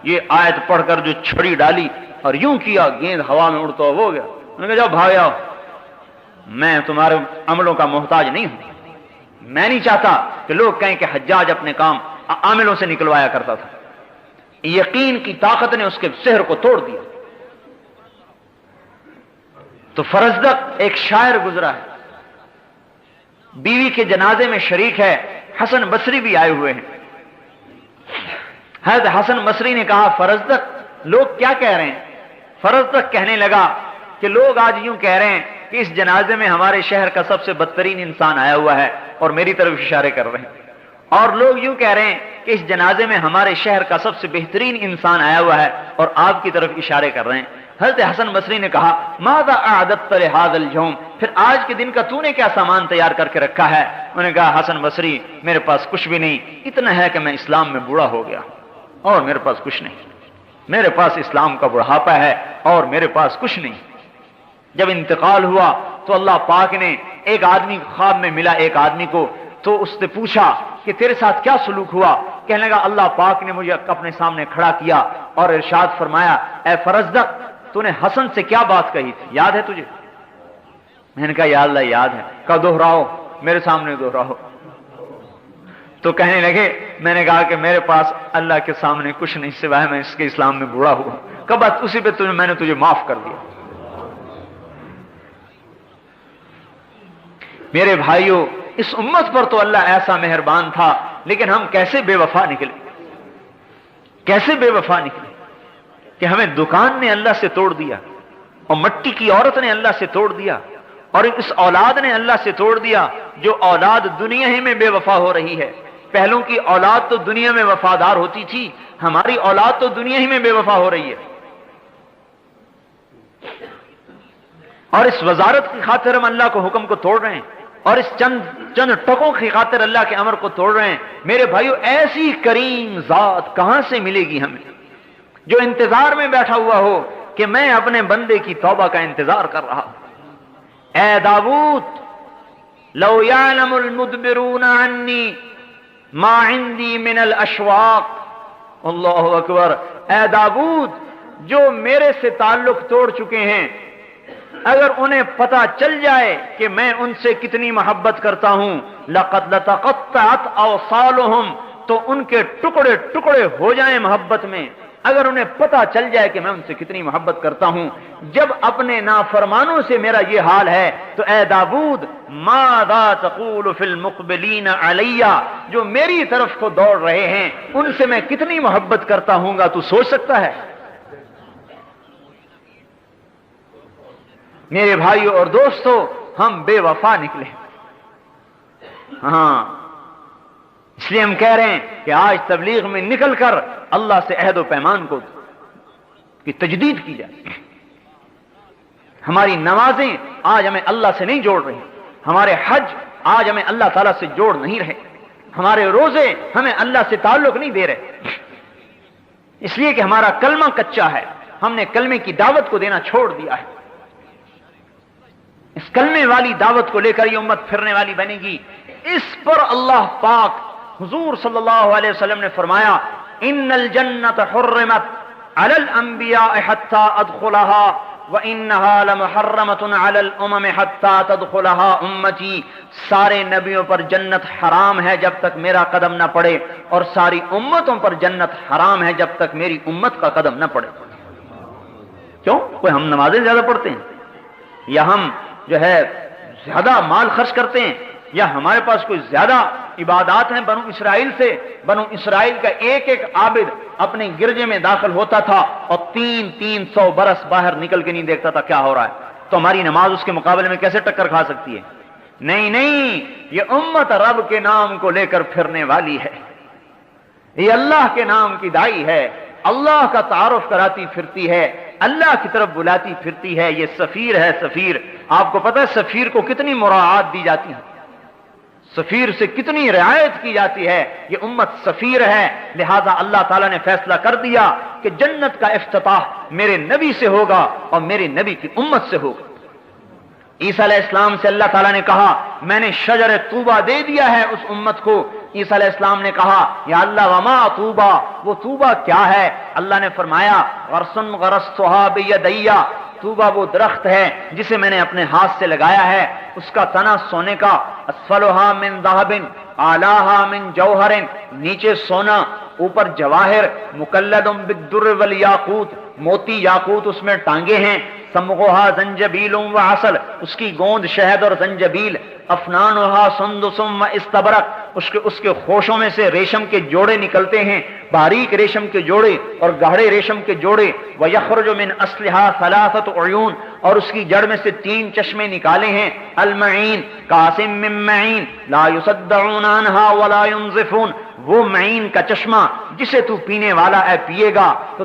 یہ آیت پڑھ کر جو چھڑی ڈالی اور یوں کیا, گیند ہوا میں اڑتا ہو گیا. انہوں نے کہا جاؤ بھاگ آؤ, میں تمہارے عملوں کا محتاج نہیں ہوں. میں نہیں چاہتا کہ لوگ کہیں کہ حجاج اپنے کام عاملوں سے نکلوایا کرتا تھا. یقین کی طاقت نے اس کے سحر کو توڑ دیا. تو فرزدق ایک شاعر گزرا ہے, بیوی کے جنازے میں شریک ہے. حسن بصری بھی آئے ہوئے ہیں. حضرت حسن بصری نے کہا فرزدق لوگ کیا کہہ رہے ہیں؟ فرزدق کہنے لگا کہ لوگ آج یوں کہہ رہے ہیں کہ اس جنازے میں ہمارے شہر کا سب سے بدترین انسان آیا ہوا ہے اور میری طرف اشارے کر رہے ہیں. اور لوگ یوں کہہ رہے ہیں کہ اس جنازے میں ہمارے شہر کا سب سے بہترین انسان آیا ہوا ہے اور آپ کی طرف اشارے کر رہے ہیں. حضرت حسن بصری نے کہا ماذا اعددت لهذا اليوم, پھر آج کے دن کا تو نے کیا سامان تیار کر کے رکھا ہے؟ انہوں نے کہا حسن بصری میرے پاس کچھ بھی نہیں, اتنا ہے کہ میں اسلام میں بوڑھا ہو گیا اور میرے پاس کچھ نہیں. میرے پاس اسلام کا بڑھاپا ہے اور میرے پاس کچھ نہیں. جب انتقال ہوا تو اللہ پاک نے ایک آدمی خواب میں ملا ایک آدمی کو, تو اس نے پوچھا کہ تیرے ساتھ کیا سلوک ہوا؟ کہنے لگا اللہ پاک نے مجھے اپنے سامنے کھڑا کیا اور ارشاد فرمایا اے فرزدق تو نے حسن سے کیا بات کہی تھی, یاد ہے تجھے؟ میں نے کہا یا اللہ یاد ہے. کہا دہراؤ, میرے سامنے دہراؤ. تو کہنے لگے میں نے کہا کہ میرے پاس اللہ کے سامنے کچھ نہیں سوائے میں اس کے اسلام میں بوڑھا ہوا. کب اسی پہ میں نے تجھے معاف کر دیا. میرے بھائیوں اس امت پر تو اللہ ایسا مہربان تھا, لیکن ہم کیسے بے وفا نکلے, کیسے بے وفا نکلے کہ ہمیں دکان نے اللہ سے توڑ دیا اور مٹی کی عورت نے اللہ سے توڑ دیا اور اس اولاد نے اللہ سے توڑ دیا جو اولاد دنیا ہی میں بے وفا ہو رہی ہے. پہلوں کی اولاد تو دنیا میں وفادار ہوتی تھی, ہماری اولاد تو دنیا ہی میں بے وفا ہو رہی ہے. اور اس وزارت کی خاطر ہم اللہ کو حکم کو توڑ رہے ہیں اور اس چند ٹکوں کی خاطر اللہ کے امر کو توڑ رہے ہیں. میرے بھائیو ایسی کریم ذات کہاں سے ملے گی ہمیں جو انتظار میں بیٹھا ہوا ہو کہ میں اپنے بندے کی توبہ کا انتظار کر رہا ہوں. اے داؤد لو یعلم المدبرون عنی ما عندی من الاشواق. اللہ اکبر. اے داؤد جو میرے سے تعلق توڑ چکے ہیں اگر انہیں پتہ چل جائے کہ میں ان سے کتنی محبت کرتا ہوں لقد لتقطعت اوصالهم, تو ان کے ٹکڑے ٹکڑے ہو جائیں محبت میں. اگر انہیں پتہ چل جائے کہ میں ان سے کتنی محبت کرتا ہوں. جب اپنے نافرمانوں سے میرا یہ حال ہے تو اے داؤد ماذا تقول فی المقبلین علی, جو میری طرف کو دوڑ رہے ہیں ان سے میں کتنی محبت کرتا ہوں گا, تو سوچ سکتا ہے؟ میرے بھائیوں اور دوستوں، ہم بے وفا نکلے. ہاں، اس لیے ہم کہہ رہے ہیں کہ آج تبلیغ میں نکل کر اللہ سے عہد و پیمان کو کی تجدید کی جائے. ہماری نمازیں آج ہمیں اللہ سے نہیں جوڑ رہی، ہمارے حج آج ہمیں اللہ تعالیٰ سے جوڑ نہیں رہے، ہمارے روزے ہمیں اللہ سے تعلق نہیں دے رہے، اس لیے کہ ہمارا کلمہ کچا ہے. ہم نے کلمے کی دعوت کو دینا چھوڑ دیا ہے. اس کلمے والی دعوت کو لے کر یہ امت پھرنے والی بنے گی. اس پر اللہ پاک حضور صلی اللہ علیہ وسلم نے فرمایا ان الجنت حرمت علی الانبیاء حتی ادخلها وانها لمحرمۃ علی الامم حتی تدخلها امتی. سارے نبیوں پر جنت حرام ہے جب تک میرا قدم نہ پڑے، اور ساری امتوں پر جنت حرام ہے جب تک میری امت کا قدم نہ پڑے. کیوں؟ کوئی ہم نمازیں زیادہ پڑھتے ہیں، یا ہم جو ہے زیادہ مال خرچ کرتے ہیں، یا ہمارے پاس کوئی زیادہ عبادات ہیں بنو اسرائیل سے؟ بنو اسرائیل کا ایک ایک عابد اپنے گرجے میں داخل ہوتا تھا اور 300 برس باہر نکل کے نہیں دیکھتا تھا کیا ہو رہا ہے. تو ہماری نماز اس کے مقابلے میں کیسے ٹکر کھا سکتی ہے؟ نہیں، یہ امت رب کے نام کو لے کر پھرنے والی ہے، یہ اللہ کے نام کی دائی ہے، اللہ کا تعارف کراتی پھرتی ہے، اللہ کی طرف بلاتی پھرتی ہے. یہ سفیر ہے. سفیر، آپ کو پتہ ہے سفیر کو کتنی مراعات دی جاتی ہے، سفیر سے کتنی رعایت کی جاتی ہے. یہ امت سفیر ہے، لہذا اللہ تعالیٰ نے فیصلہ کر دیا کہ جنت کا افتتاح میرے نبی سے ہوگا اور میرے نبی کی امت سے ہوگا. عیسیٰ علیہ السلام سے اللہ تعالیٰ نے کہا میں نے شجر طوبہ دے دیا ہے اس امت کو. عیسیٰ علیہ السلام نے کہا یا اللہ وما طوبہ، وہ طوبہ کیا ہے؟ اللہ نے فرمایا غرسن غرستھا بیدیا، طوبہ وہ درخت ہے جسے میں نے اپنے ہاتھ سے لگایا ہے، اس کا تنا سونے کا، اسفلھا من ذہب اعلیھا من جوہر، نیچے سونا اوپر جواہر، مکلد بالدر والیاقوت، موتی یاقوت اس میں ٹانگے ہیں، سمغھا زنجبیل و عسل، اس کی گوند شہد اور زنجبیل، افنانھا سندس و استبرق، اس کے خوشوں میں سے ریشم کے جوڑے نکلتے ہیں، باریک ریشم کے جوڑے اور گہرے ریشم کے جوڑے. ویخرج من اصلھا ثلاثۃ عیون، اور اس کی جڑ میں سے 3 چشمے نکالے ہیں. المعین قاسم من معین لا یصدعون عنھا ولا ينزفون، وہ معین کا چشمہ جسے تو پینے والا ہے پیے گا تو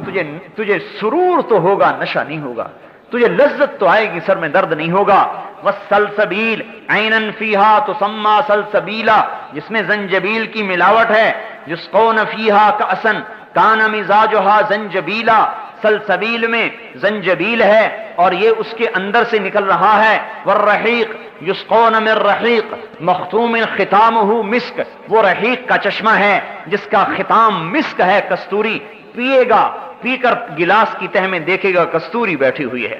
تجھے سرور تو ہوگا، نشہ نہیں ہوگا، تجھے لذت تو آئے گی، سر میں درد نہیں ہوگا. والسلسبیل عینا فیہا تسمی سلسبیلا، جس میں زنجبیل کی ملاوٹ ہے. یسقون فیہا کأسا کان مزاجھا زنجبیلا، سلسبیل میں زنجبیل ہے اور یہ اس کے اندر سے نکل رہا ہے. والرحیق یسقون من رحیق مختوم ختامہ مسک، وہ رحیق کا چشمہ ہے جس کا ختام مسک ہے، کستوری. پیے گا، پی کر گلاس کی تہ میں دیکھے گا کستوری بیٹھی ہوئی ہے،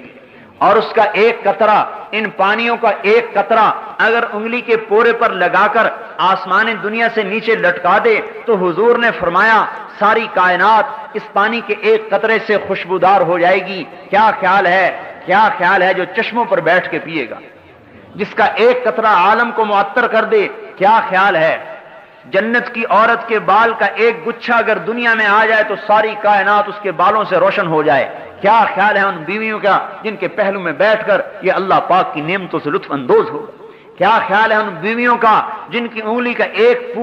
اور اس کا ایک قطرہ، ان پانیوں کا ایک قطرہ اگر انگلی کے پورے پر لگا کر آسمان دنیا سے نیچے لٹکا دے تو حضور نے فرمایا ساری کائنات اس پانی کے ایک قطرے سے خوشبودار ہو جائے گی. کیا خیال ہے جو چشموں پر بیٹھ کے پیے گا، جس کا ایک قطرہ عالم کو معطر کر دے؟ کیا خیال ہے؟ جنت کی عورت کے بال کا ایک گچھا اگر دنیا میں آ جائے تو ساری کائنات اس کے بالوں سے روشن ہو جائے. کیا خیال ہے ان بیویوں کا جن کے پہلو میں بیٹھ کر یہ اللہ پاک کی نعمتوں سے لطف اندوز ہوگا؟ کیا خیال ہے ان بیویوں کا جن کی انگلی کا ایک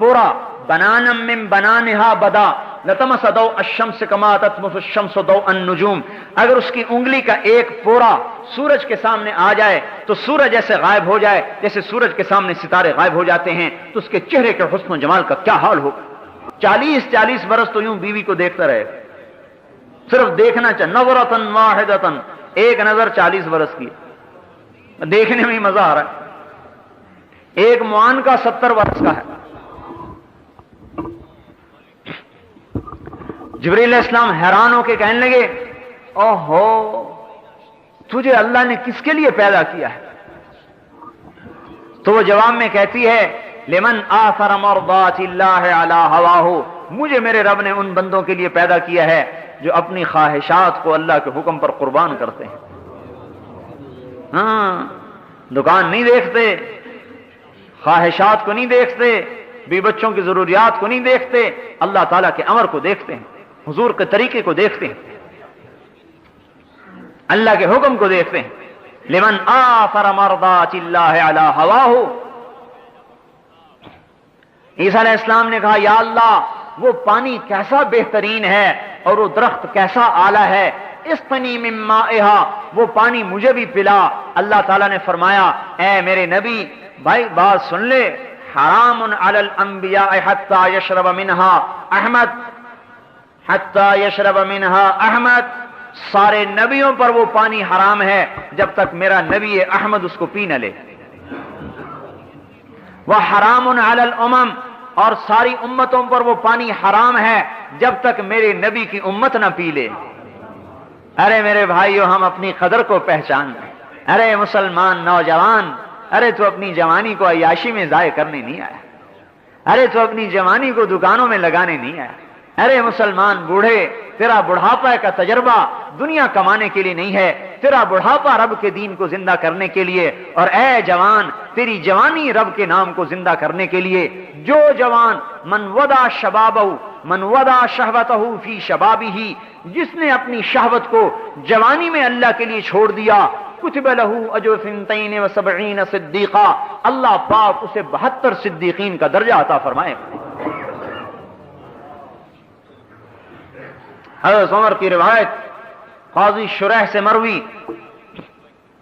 پورا بنانم من بنانھا بدا لتمس ضوء الشمس کما تطمس الشمس ضوء النجوم، اگر اس کی انگلی کا ایک پورا سورج کے سامنے آ جائے تو سورج ایسے غائب ہو جائے جیسے سورج کے سامنے ستارے غائب ہو جاتے ہیں. تو اس کے چہرے کے حسن و جمال کا کیا حال ہوگا؟ 40 برس تو یوں بیوی کو دیکھتا رہے، صرف دیکھنا چاہے، نظرۃ واحدۃ، ایک نظر 40 برس کی، دیکھنے میں ہی مزہ آ رہا ہے. ایک معان کا 70 برس کا ہے. جبریل علیہ السلام حیران ہو کے کہنے لگے اوہو تجھے اللہ نے کس کے لیے پیدا کیا ہے؟ تو وہ جواب میں کہتی ہے لمن آثر مرضات اللہ علی ہواہ، مجھے میرے رب نے ان بندوں کے لیے پیدا کیا ہے جو اپنی خواہشات کو اللہ کے حکم پر قربان کرتے ہیں. ہاں، دکان نہیں دیکھتے، خواہشات کو نہیں دیکھتے، بی بچوں کی ضروریات کو نہیں دیکھتے، اللہ تعالیٰ کے امر کو دیکھتے ہیں، حضور کے طریقے کو دیکھتے ہیں، اللہ کے حکم کو دیکھتے ہیں. لمن آثر مرضات اللہ علی ہواہ. عیسیٰ علیہ السلام نے کہا یا اللہ وہ پانی کیسا بہترین ہے اور وہ درخت کیسا اعلیٰ ہے، اسقنی من مائہا، وہ پانی مجھے بھی پلا. اللہ تعالیٰ نے فرمایا اے میرے نبی بھائی بات سن لے، حرام علی الانبیاء حتی یشرب منہا احمد، حتی یشرب منہا احمد، سارے نبیوں پر وہ پانی حرام ہے جب تک میرا نبی احمد اس کو پی نہ لے. وحرام علی الامم، اور ساری امتوں پر وہ پانی حرام ہے جب تک میرے نبی کی امت نہ پی لے. ارے میرے بھائیو ہم اپنی قدر کو پہچان لیں. ارے مسلمان نوجوان، ارے تو اپنی جوانی کو عیاشی میں ضائع کرنے نہیں آیا، ارے تو اپنی جوانی کو دکانوں میں لگانے نہیں آیا. ارے مسلمان بوڑھے، تیرا بڑھاپا کا تجربہ دنیا کمانے کے لیے نہیں ہے، تیرا بڑھاپا رب کے دین کو زندہ کرنے کے لیے. اور اے جوان، تیری جوانی رب کے نام کو زندہ کرنے کے لیے. جو جوان من ودا شبابہ من ودا شہوتہ فی شبابہ، جس نے اپنی شہوت کو جوانی میں اللہ کے لیے چھوڑ دیا، کتب لہ اجر 72 صدیقہ، اللہ پاک اسے 72 صدیقین کا درجہ عطا فرمائے. حضرت عمر کی روایت قاضی شریح سے مروی،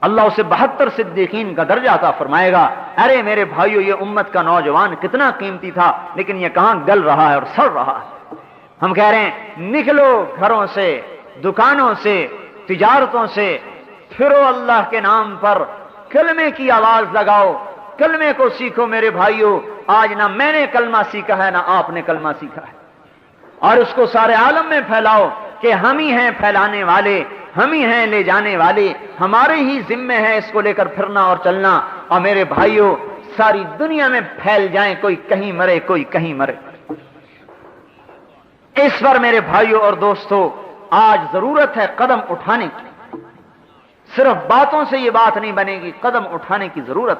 اللہ اسے 72 صدیقین کا درجہ عطا فرمائے گا. ارے میرے بھائیو یہ امت کا نوجوان کتنا قیمتی تھا، لیکن یہ کہاں گل رہا ہے اور سڑ رہا ہے. ہم کہہ رہے ہیں نکلو گھروں سے، دکانوں سے، تجارتوں سے، پھرو اللہ کے نام پر، کلمے کی آواز لگاؤ، کلمے کو سیکھو. میرے بھائیو آج نہ میں نے کلمہ سیکھا ہے نہ آپ نے کلمہ سیکھا ہے، اور اس کو سارے عالم میں پھیلاؤ کہ ہم ہی ہیں پھیلانے والے، ہم ہی ہیں لے جانے والے، ہمارے ہی ذمے ہے اس کو لے کر پھرنا اور چلنا. اور میرے بھائیو ساری دنیا میں پھیل جائیں، کوئی کہیں مرے کوئی کہیں مرے. اس پر میرے بھائیو اور دوستو آج ضرورت ہے قدم اٹھانے کی. صرف باتوں سے یہ بات نہیں بنے گی، قدم اٹھانے کی ضرورت.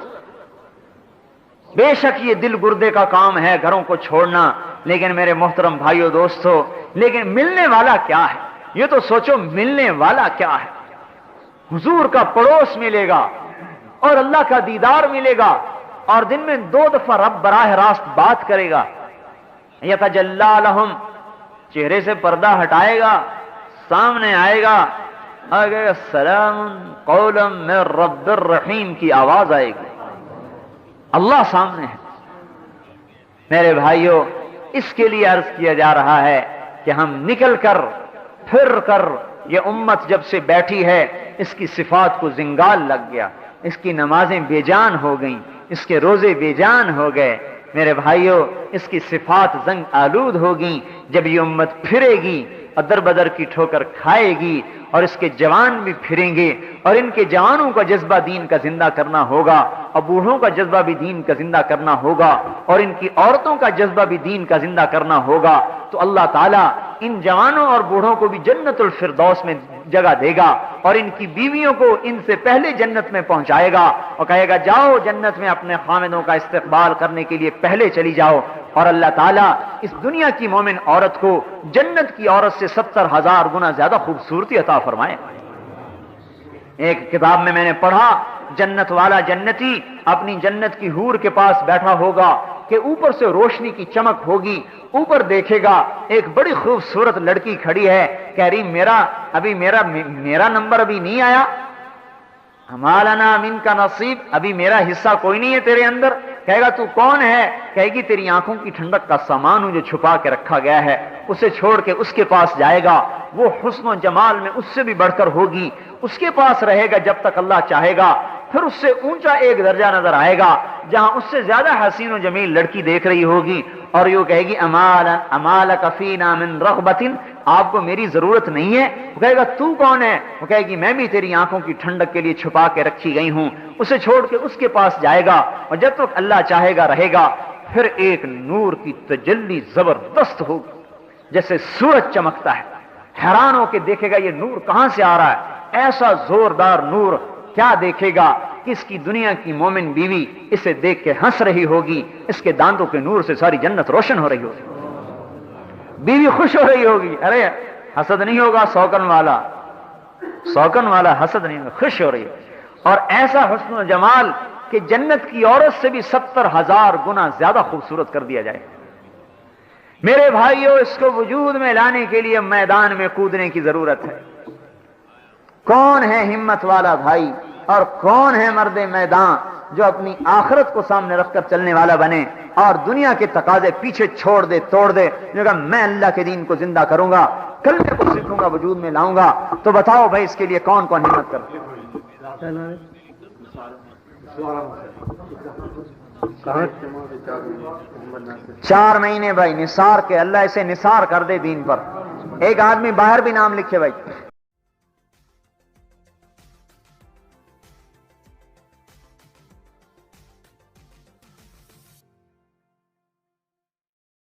بے شک یہ دل گردے کا کام ہے گھروں کو چھوڑنا، لیکن میرے محترم بھائیو دوستو لیکن ملنے والا کیا ہے؟ یہ تو سوچو ملنے والا کیا ہے. حضور کا پڑوس ملے گا اور اللہ کا دیدار ملے گا، اور دن میں 2 دفعہ رب براہ راست بات کرے گا. یتجلی لہم، چہرے سے پردہ ہٹائے گا، سامنے آئے گا، آگے سلام قولا من رب الرحیم کی آواز آئے گی. اللہ سامنے ہے. میرے بھائیو اس کے لیے عرض کیا جا رہا ہے کہ ہم نکل کر پھر کر، یہ امت جب سے بیٹھی ہے اس کی صفات کو زنگال لگ گیا، اس کی نمازیں بے جان ہو گئیں، اس کے روزے بے جان ہو گئے. میرے بھائیو اس کی صفات زنگ آلود ہوگی. جب یہ امت پھرے گی ادر بدر کی ٹھوکر کھائے گی، اور اس کے جوان بھی پھریں گے، اور ان کے جوانوں کا جذبہ دین کا زندہ کرنا ہوگا، اور بوڑھوں کا جذبہ بھی دین کا زندہ کرنا ہوگا، اور ان کی عورتوں کا جذبہ بھی دین کا زندہ کرنا ہوگا. تو اللہ تعالیٰ ان جوانوں اور بوڑھوں کو بھی جنت الفردوس میں جگہ دے گا، اور ان کی بیویوں کو ان سے پہلے جنت میں پہنچائے گا، اور کہے گا جاؤ جنت میں اپنے خامدوں کا استقبال کرنے کے لیے پہلے چلی جاؤ. اور اللہ تعالیٰ اس دنیا کی مومن عورت کو جنت کی عورت سے 70,000 گنا زیادہ خوبصورتی عطا فرمائے. ایک کتاب میں نے پڑھا جنت والا جنتی اپنی جنت کی حور کے پاس بیٹھا ہوگا کہ اوپر سے روشنی کی چمک ہوگی، اوپر دیکھے گا ایک بڑی خوبصورت لڑکی کھڑی ہے، کہہ رہی میرا نمبر ابھی نہیں آیا، ہمالنا من کا نصیب، ابھی میرا حصہ کوئی نہیں ہے تیرے اندر. کہے گا تو کون ہے؟ کہے گی تیری آنکھوں کی ٹھنڈک کا سامان ہوں جو چھپا کے رکھا گیا ہے. اسے چھوڑ کے اس کے پاس جائے گا، وہ حسن و جمال میں اس سے بھی بڑھ کر ہوگی، اس کے پاس رہے گا جب تک اللہ چاہے گا. پھر اس سے اونچا ایک درجہ نظر آئے گا جہاں اس سے زیادہ حسین و جمیل لڑکی دیکھ رہی ہوگی، اور یہ کہے گی امالک فینا من رغبت، آپ کو میری ضرورت نہیں ہے. وہ کہے گا تو کون ہے؟ وہ کہے گی میں بھی تیری آنکھوں کی ٹھنڈک کے لیے چھپا کے رکھی گئی ہوں. اسے چھوڑ کے اس کے پاس جائے گا، اور جب تک اللہ چاہے گا رہے گا. پھر ایک نور کی تجلی زبردست ہوگی، جیسے سورج چمکتا ہے. حیران ہو کے دیکھے گا یہ نور کہاں سے آ رہا ہے، ایسا زوردار نور. کیا دیکھے گا کہ اس کی دنیا کی مومن بیوی اسے دیکھ کے ہنس رہی ہوگی، اس کے دانتوں کے نور سے ساری جنت روشن ہو رہی ہوگی، بیوی خوش ہو رہی ہوگی. ارے حسد نہیں ہوگا، سوکن والا حسد نہیں ہوگا، خوش ہو رہی ہے. اور ایسا حسن و جمال کہ جنت کی عورت سے بھی 70,000 گنا زیادہ خوبصورت کر دیا جائے. میرے بھائیوں، اس کو وجود میں لانے کے لیے میدان میں کودنے کی ضرورت ہے. کون ہے ہمت والا بھائی اور کون ہے مرد میدان جو اپنی آخرت کو سامنے رکھ کر چلنے والا بنے اور دنیا کے تقاضے پیچھے چھوڑ دے، توڑ دے، جو کہ میں اللہ کے دین کو زندہ کروں گا، کلمے کو سیکھوں گا، وجود میں لاؤں گا. تو بتاؤ بھائی اس کے لیے کون کون ہمت کرتا ہے؟ 4 مہینے بھائی نثار کے، اللہ اسے نثار کر دے دین پر. ایک آدمی باہر بھی نام لکھے بھائی.